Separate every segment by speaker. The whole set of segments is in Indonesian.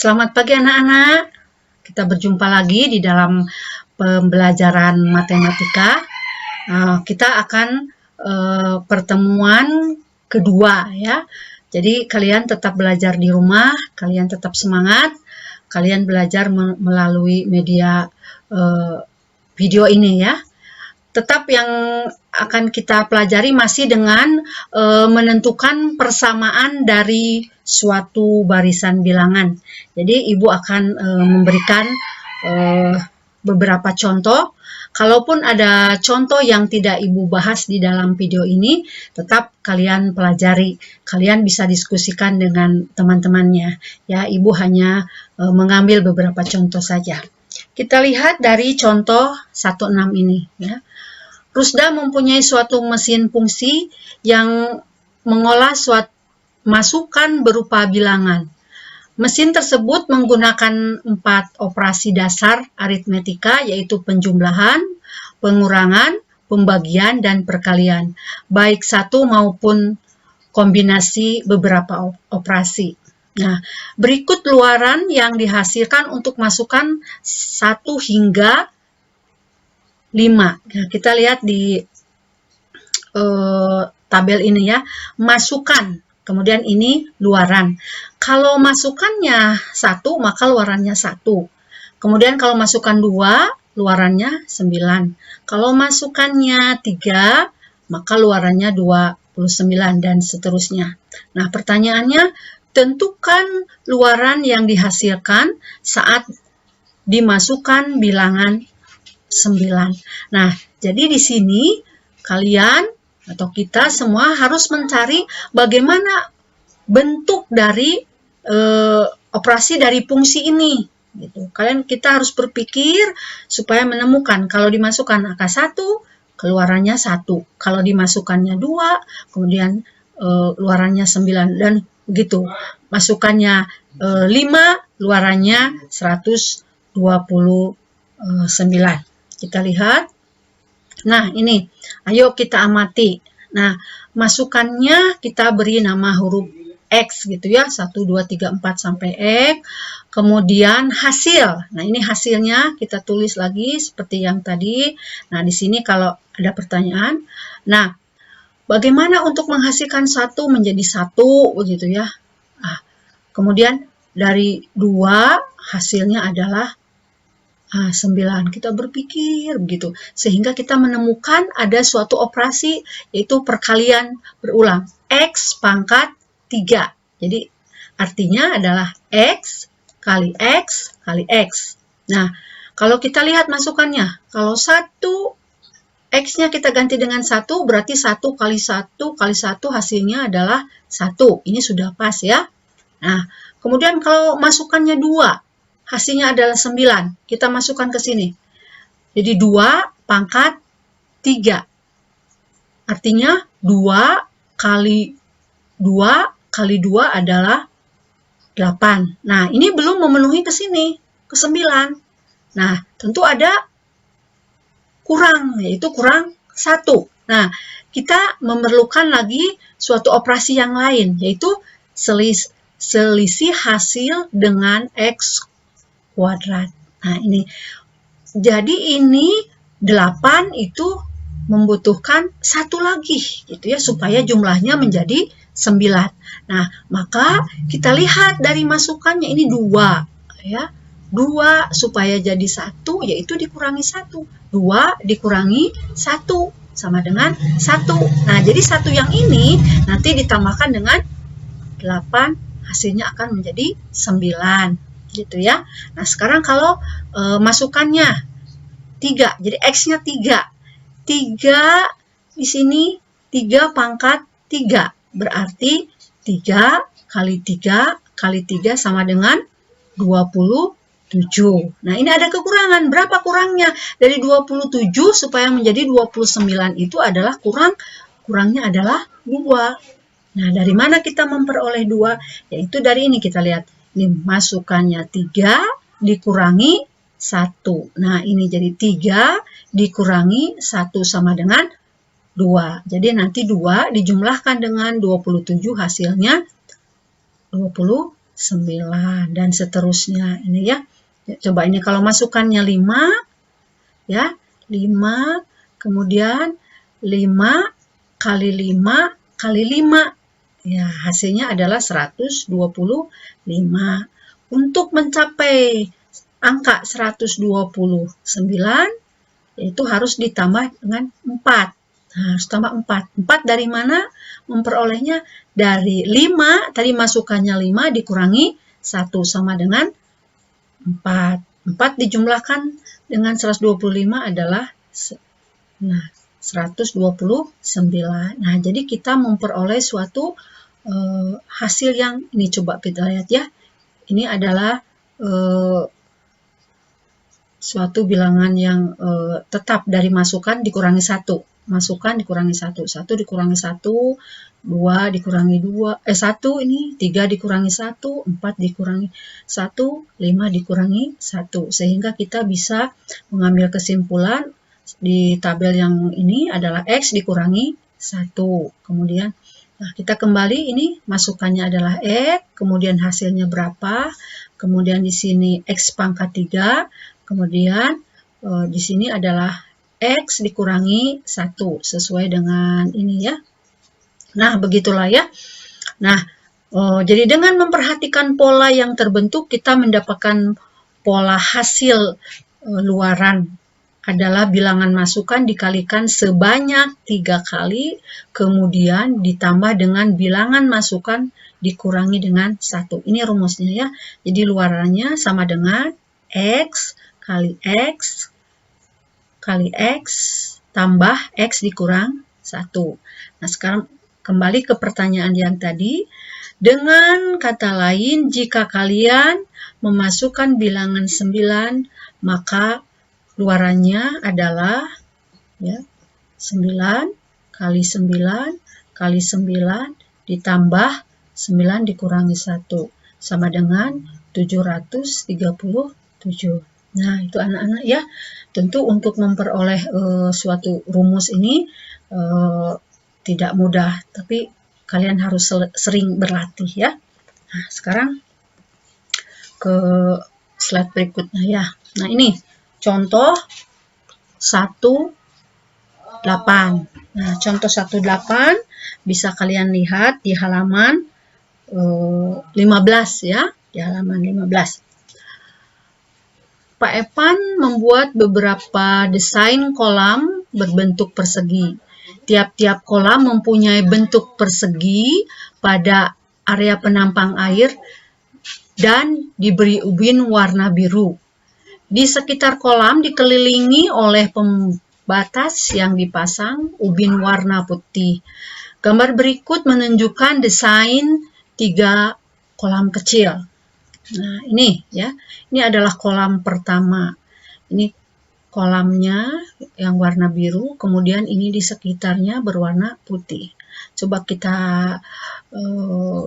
Speaker 1: Selamat pagi anak-anak. Kita berjumpa lagi di dalam pembelajaran matematika. Kita akan pertemuan kedua ya. Jadi kalian tetap belajar di rumah, kalian tetap semangat, kalian belajar melalui media video ini ya. Tetap yang akan kita pelajari masih dengan menentukan persamaan dari suatu barisan bilangan. Jadi Ibu akan memberikan beberapa contoh. Kalaupun ada contoh yang tidak Ibu bahas di dalam video ini, tetap kalian pelajari. Kalian bisa diskusikan dengan teman-temannya. Ya, Ibu hanya mengambil beberapa contoh saja. Kita lihat dari contoh 16 ini ya. Rusda mempunyai suatu mesin fungsi yang mengolah suatu masukan berupa bilangan. Mesin tersebut menggunakan 4 operasi dasar aritmetika, yaitu penjumlahan, pengurangan, pembagian, dan perkalian, baik satu maupun kombinasi beberapa operasi. Nah, berikut luaran yang dihasilkan untuk masukan 1 hingga 5. Nah, kita lihat di tabel ini ya, masukan, kemudian ini luaran. Kalau masukannya 1, maka luarannya 1. Kemudian kalau masukan 2, luarannya 9. Kalau masukannya 3, maka luarannya 29 dan seterusnya. Nah, pertanyaannya, tentukan luaran yang dihasilkan saat dimasukkan bilangan 9. Nah, jadi di sini kalian atau kita semua harus mencari bagaimana bentuk dari operasi dari fungsi ini. Gitu. Kita harus berpikir supaya menemukan kalau dimasukkan angka 1, keluarannya 1. Kalau dimasukkannya 2, kemudian luarannya 9 dan begitu. Masukannya 5, luarannya 129. Kita lihat. Nah, ini. Ayo kita amati. Nah, masukannya kita beri nama huruf X gitu ya. 1, 2, 3, 4 sampai X. Kemudian hasil. Nah, ini hasilnya kita tulis lagi seperti yang tadi. Nah, di sini kalau ada pertanyaan. Nah, bagaimana untuk menghasilkan 1 menjadi 1 begitu ya. Nah, kemudian dari 2 hasilnya adalah 9. Kita berpikir begitu sehingga kita menemukan ada suatu operasi yaitu perkalian berulang X pangkat 3. Jadi artinya adalah X kali X kali X. Nah, kalau kita lihat masukannya, kalau 1 X-nya kita ganti dengan 1, berarti 1 kali 1 kali 1 hasilnya adalah 1. Ini sudah pas ya. Nah, kemudian kalau masukannya 2, hasilnya adalah 9. Kita masukkan ke sini. Jadi 2 pangkat 3. Artinya 2 kali 2 kali 2 adalah 8. Nah, ini belum memenuhi ke sini, ke 9. Nah, tentu ada kurang, yaitu kurang 1. Nah, kita memerlukan lagi suatu operasi yang lain, yaitu selisih hasil dengan X kuadrat. Nah, ini. Jadi ini 8 itu membutuhkan 1 lagi gitu ya supaya jumlahnya menjadi 9. Nah, maka kita lihat dari masukannya ini 2 ya. 2 supaya jadi 1 yaitu dikurangi 1. 2 dikurangi 1 sama dengan 1. Nah, jadi 1 yang ini nanti ditambahkan dengan 8 hasilnya akan menjadi 9. Gitu ya. Nah, sekarang kalau masukannya 3, jadi X-nya 3. 3 di sini 3 pangkat 3. Berarti 3 kali 3 kali 3 sama dengan 27. Nah, ini ada kekurangan. Berapa kurangnya? Dari 27 supaya menjadi 29 itu adalah kurangnya adalah 2. Nah, dari mana kita memperoleh 2? Yaitu dari ini kita lihat. Ini masukannya 3 dikurangi 1. Nah, ini jadi 3 dikurangi 1 sama dengan 2. Jadi nanti 2 dijumlahkan dengan 27 hasilnya 29. 9 dan seterusnya ini ya. Coba ini kalau masukannya 5 ya, 5 kemudian 5 kali 5 kali 5 ya, hasilnya adalah 125. Untuk mencapai angka 129 itu harus ditambah dengan 4. Nah, harus tambah 4. 4 dari mana memperolehnya? Dari 5, tadi masukannya 5 dikurangi 1 sama dengan 4. 4 dijumlahkan dengan 125 adalah 129. Nah, jadi kita memperoleh suatu hasil yang ini, coba kita lihat ya. Ini adalah suatu bilangan yang tetap dari masukan dikurangi 1. Masukan dikurangi 1. 1 dikurangi 1, 2 dikurangi 2, 1 ini, 3 dikurangi 1, 4 dikurangi 1, 5 dikurangi 1. Sehingga kita bisa mengambil kesimpulan di tabel yang ini adalah X dikurangi 1. Kemudian nah, kita kembali ini masukannya adalah X, kemudian hasilnya berapa, kemudian di sini X pangkat 3, kemudian di sini adalah X dikurangi 1 sesuai dengan ini ya. Nah, begitulah ya. Nah, jadi dengan memperhatikan pola yang terbentuk, kita mendapatkan pola hasil luaran adalah bilangan masukan dikalikan sebanyak 3 kali, kemudian ditambah dengan bilangan masukan dikurangi dengan 1. Ini rumusnya ya. Jadi luarannya sama dengan X kali X kali X tambah X dikurang 1. Nah, sekarang kembali ke pertanyaan yang tadi. Dengan kata lain, jika kalian memasukkan bilangan 9, maka luarannya adalah ya, 9 kali 9 kali 9 ditambah 9 dikurangi 1 sama dengan 737. Nah, itu anak-anak ya. Tentu untuk memperoleh suatu rumus ini tidak mudah, tapi kalian harus sering berlatih ya. Nah, sekarang ke slide berikutnya ya. Nah, ini contoh 1,8. Nah, contoh 1,8 bisa kalian lihat di halaman 15 ya, di halaman 15. Pak Evan membuat beberapa desain kolam berbentuk persegi. Tiap-tiap kolam mempunyai bentuk persegi pada area penampang air dan diberi ubin warna biru. Di sekitar kolam dikelilingi oleh pembatas yang dipasang ubin warna putih. Gambar berikut menunjukkan desain 3 kolam kecil. Nah, ini ya. Ini adalah kolam pertama. Ini kolamnya yang warna biru, kemudian ini di sekitarnya berwarna putih. Coba kita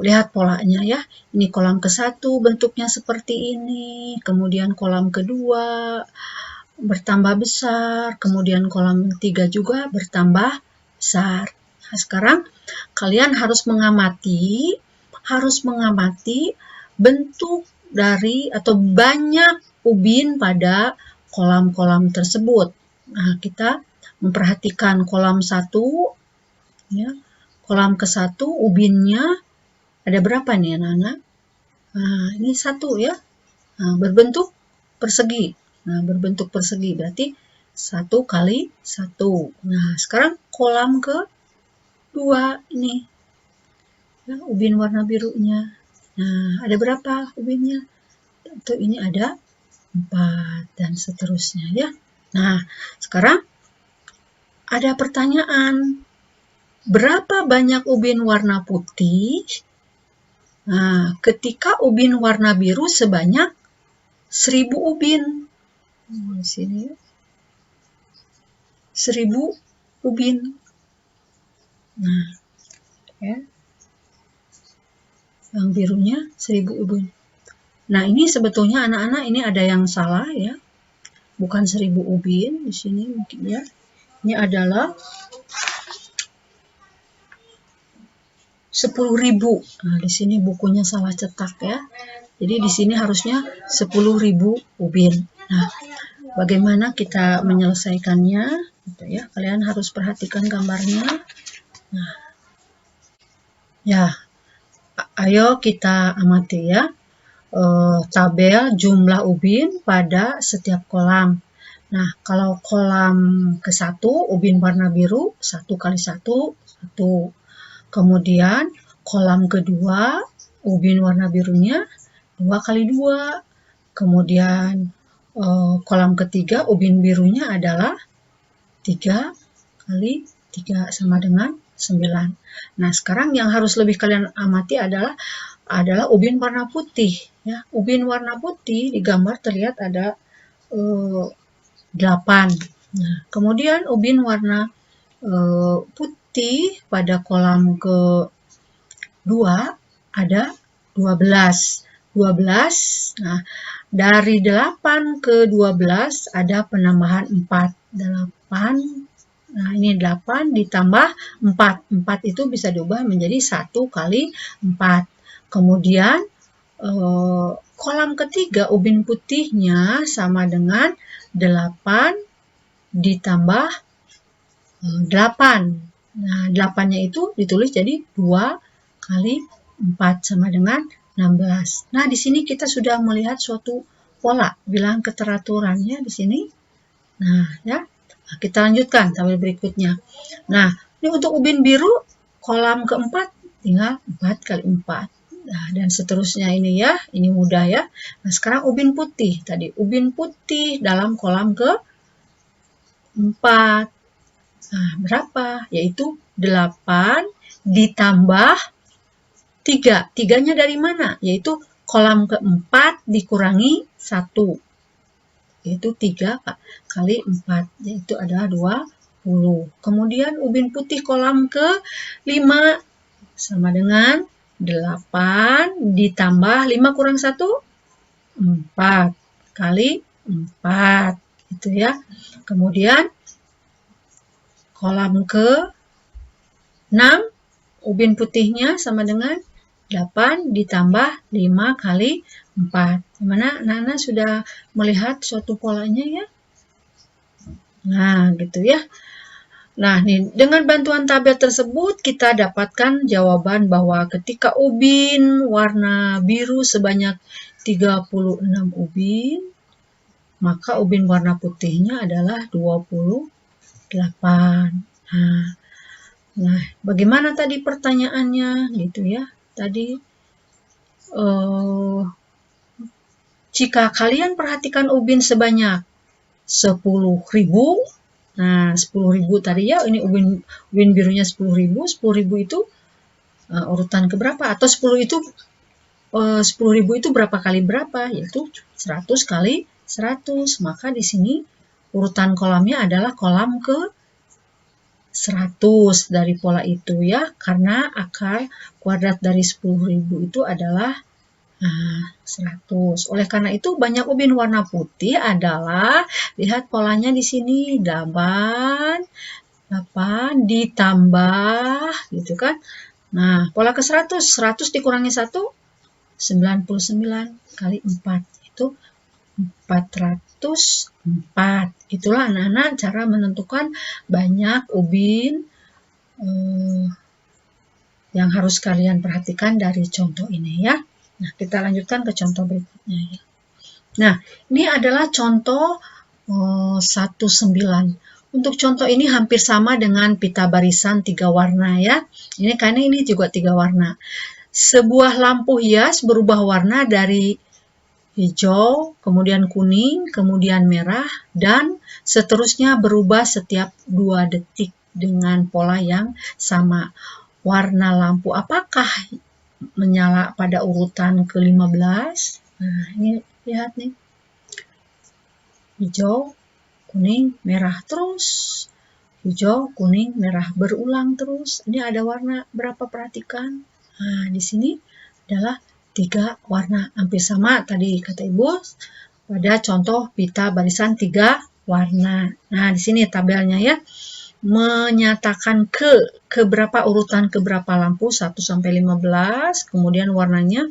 Speaker 1: lihat polanya ya. Ini kolam ke-1 bentuknya seperti ini, kemudian kolam kedua bertambah besar, kemudian kolam 3 juga bertambah besar. Nah, sekarang kalian harus mengamati bentuk dari atau banyak ubin pada kolam-kolam tersebut. Nah, kita memperhatikan kolam 1 ya. Kolam ke-1 ubinnya ada berapa nih anak-anak? Nah, ini 1 ya. Nah, berbentuk persegi. Nah, berbentuk persegi berarti 1 kali 1. Nah, sekarang kolam ke-2 ini. Ya, ubin warna birunya. Nah, ada berapa ubinnya? Tentu ini ada 4 dan seterusnya ya. Nah, sekarang ada pertanyaan. Berapa banyak ubin warna putih? Nah, ketika ubin warna biru sebanyak 1000 ubin. Di sini 1000 ubin. Nah, ya. Yang birunya 1000 ubin. Nah, ini sebetulnya anak-anak ini ada yang salah ya. Bukan 1000 ubin di sini mungkin ya. Ini adalah 10.000. Nah, di sini bukunya salah cetak ya. Jadi di sini harusnya 10.000 ubin. Nah, bagaimana kita menyelesaikannya? Gitu ya. Kalian harus perhatikan gambarnya. Nah, ya, ayo kita amati ya. Tabel jumlah ubin pada setiap kolam. Nah, kalau kolam ke-1 ubin warna biru 1 kali 1, 1. Kemudian kolam kedua ubin warna birunya 2 kali 2. Kemudian kolam ketiga ubin birunya adalah 3 kali 3 sama dengan 9. Nah, sekarang yang harus lebih kalian amati adalah ubin warna putih ya. Ubin warna putih di gambar terlihat ada 8. Nah, kemudian ubin warna putih pada kolam ke-2 ada 12. 12. Nah, dari 8 ke 12 ada penambahan 4. 8. Nah, ini 8 ditambah 4. 4 itu bisa diubah menjadi 1 kali 4. Kemudian kolam ketiga ubin putihnya sama dengan 8 ditambah 8. Nah, 8-nya itu ditulis jadi 2 kali 4 sama dengan 16. Nah, di sini kita sudah melihat suatu pola bilangan keteraturannya di sini. Nah, ya. Nah, kita lanjutkan tabel berikutnya. Nah, ini untuk ubin biru kolam keempat tinggal 4 kali 4. Nah, dan seterusnya ini ya, ini mudah ya. Nah, sekarang ubin putih tadi, ubin putih dalam kolam ke-4. Nah, berapa? Yaitu 8 ditambah 3. 3-nya dari mana? Yaitu kolam ke-4 dikurangi 1. Yaitu 3 kali 4. Yaitu adalah 20. Kemudian ubin putih kolam ke-5 sama dengan 8 ditambah 5 kurang 1, 4 kali 4. Itu ya. Kemudian kolam ke-6 ubin putihnya sama dengan 8 ditambah 5 kali 4. Gimana anak-anak sudah melihat suatu polanya ya? Nah, gitu ya. Nah, nih, dengan bantuan tabel tersebut kita dapatkan jawaban bahwa ketika ubin warna biru sebanyak 36 ubin, maka ubin warna putihnya adalah 28. Nah, bagaimana tadi pertanyaannya gitu ya? Tadi jika kalian perhatikan ubin sebanyak 10.000, nah 10.000 tadi ya, ini ubin birunya 10.000, 10.000 itu urutan keberapa? Atau 10.000 itu berapa kali berapa? Yaitu 100 kali 100. Maka di sini urutan kolamnya adalah kolam ke 100 dari pola itu ya, karena akar kuadrat dari 10.000 itu adalah 100. Oleh karena itu banyak ubin warna putih adalah, lihat polanya di sini, 8 ditambah gitu kan. Nah, pola ke 100, 100 dikurangi 1, 99 kali 4 itu 404. Itulah anak-anak cara menentukan banyak ubin yang harus kalian perhatikan dari contoh ini ya. Nah, kita lanjutkan ke contoh berikutnya ya. Nah, ini adalah contoh 19. Untuk contoh ini hampir sama dengan pita barisan 3 warna ya. Ini karena ini juga 3 warna. Sebuah lampu hias berubah warna dari hijau, kemudian kuning, kemudian merah, dan seterusnya berubah setiap 2 detik dengan pola yang sama. Warna lampu apakah menyala pada urutan ke-15? Nah, ini lihat nih. Hijau, kuning, merah terus. Hijau, kuning, merah berulang terus. Ini ada warna berapa, perhatikan. Nah, di sini adalah 3 warna hampir sama tadi kata Ibu pada contoh pita barisan 3 warna. Nah, di sini tabelnya ya. menyatakan ke berapa urutan ke berapa lampu 1 sampai 15, kemudian warnanya.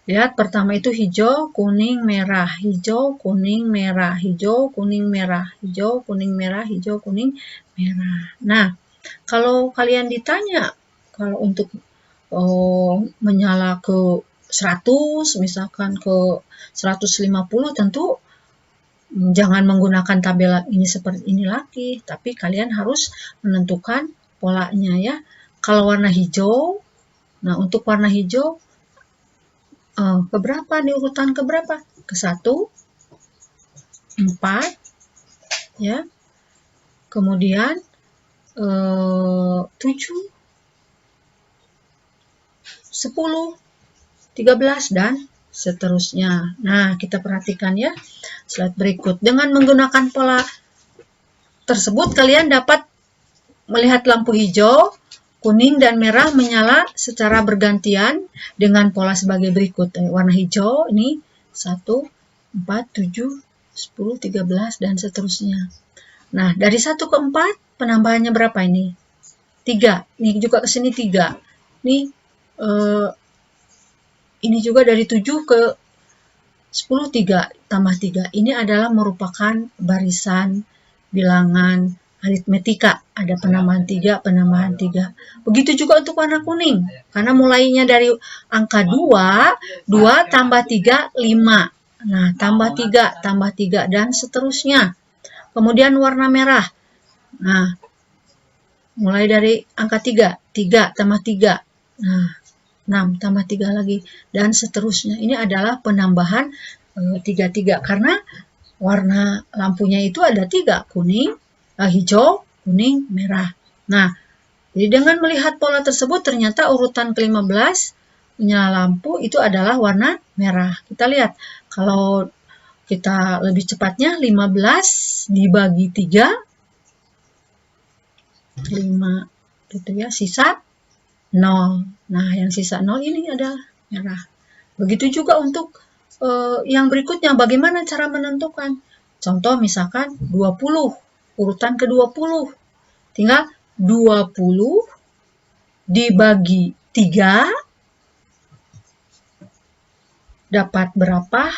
Speaker 1: Lihat, pertama itu hijau, kuning, merah, hijau, kuning, merah, hijau, kuning, merah, hijau, kuning, merah, hijau, kuning, merah. Nah, kalau kalian ditanya, kalau untuk menyala ke 100, misalkan ke 150, tentu jangan menggunakan tabel ini seperti ini lagi, tapi kalian harus menentukan polanya ya. Kalau warna hijau, nah untuk warna hijau, keberapa nih, urutan keberapa? Ke 1, 4, ya. Kemudian 7, 10, 13, dan seterusnya. Nah, kita perhatikan ya slide berikut. Dengan menggunakan pola tersebut, kalian dapat melihat lampu hijau, kuning, dan merah menyala secara bergantian dengan pola sebagai berikut. Warna hijau ini 1, 4, 7, 10, 13, dan seterusnya. Nah, dari 1 ke 4, penambahannya berapa ini? 3. Ini juga ke sini 3. Ini juga dari 7 ke 10, 3 tambah 3. Ini adalah merupakan barisan bilangan aritmetika. Ada penambahan 3, penambahan 3. Begitu juga untuk warna kuning. Karena mulainya dari angka 2, 2 tambah 3, 5. Nah, tambah 3, dan seterusnya. Kemudian warna merah. Nah, mulai dari angka 3, 3 tambah 3. Nah, 6 tambah 3 lagi, dan seterusnya. Ini adalah penambahan 3 karena warna lampunya itu ada 3, kuning, hijau, kuning, merah. Nah, jadi dengan melihat pola tersebut, ternyata urutan ke-15 menyala lampu itu adalah warna merah. Kita lihat, kalau kita lebih cepatnya, 15 dibagi 3, 5 gitu ya, sisa 0. Nah, yang sisa 0 ini adalah merah. Begitu juga untuk yang berikutnya, bagaimana cara menentukan? Contoh misalkan 20, urutan ke-20. Tinggal 20 dibagi 3 dapat berapa,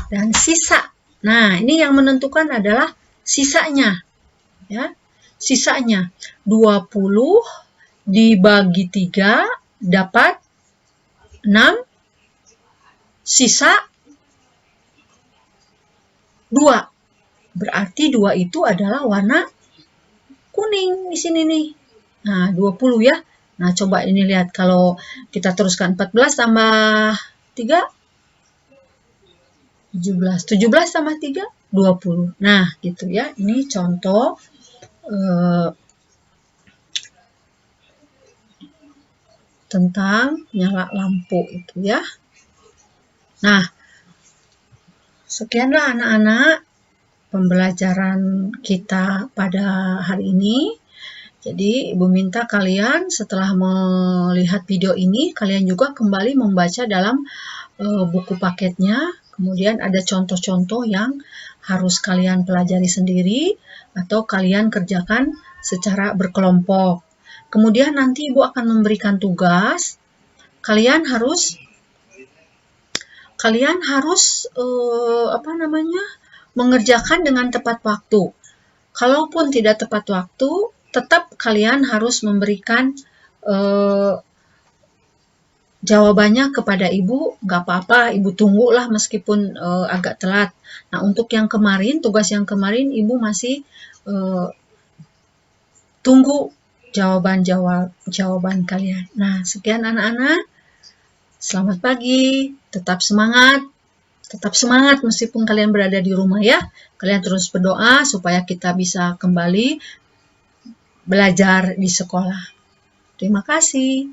Speaker 1: dan sisa. Nah, ini yang menentukan adalah sisanya. Ya, sisanya 20 dibagi 3 dapat 6, sisa 2. Berarti 2 itu adalah warna kuning di sini nih. Nah, 20 ya. Nah, coba ini lihat, kalau kita teruskan 14 tambah 3, 17. 17 tambah 3, 20. Nah, gitu ya. Ini contoh tentang nyala lampu itu ya. Nah, sekianlah anak-anak pembelajaran kita pada hari ini. Jadi, Ibu minta kalian setelah melihat video ini, kalian juga kembali membaca dalam buku paketnya. Kemudian ada contoh-contoh yang harus kalian pelajari sendiri atau kalian kerjakan secara berkelompok. Kemudian nanti Ibu akan memberikan tugas. Kalian harus mengerjakan dengan tepat waktu. Kalaupun tidak tepat waktu, tetap kalian harus memberikan jawabannya kepada Ibu. Nggak apa-apa, Ibu tunggulah meskipun agak telat. Nah, untuk yang kemarin, tugas yang kemarin, Ibu masih tunggu jawaban kalian. Nah, sekian anak-anak. Selamat pagi, tetap semangat meskipun kalian berada di rumah ya. Kalian terus berdoa supaya kita bisa kembali belajar di sekolah. Terima kasih.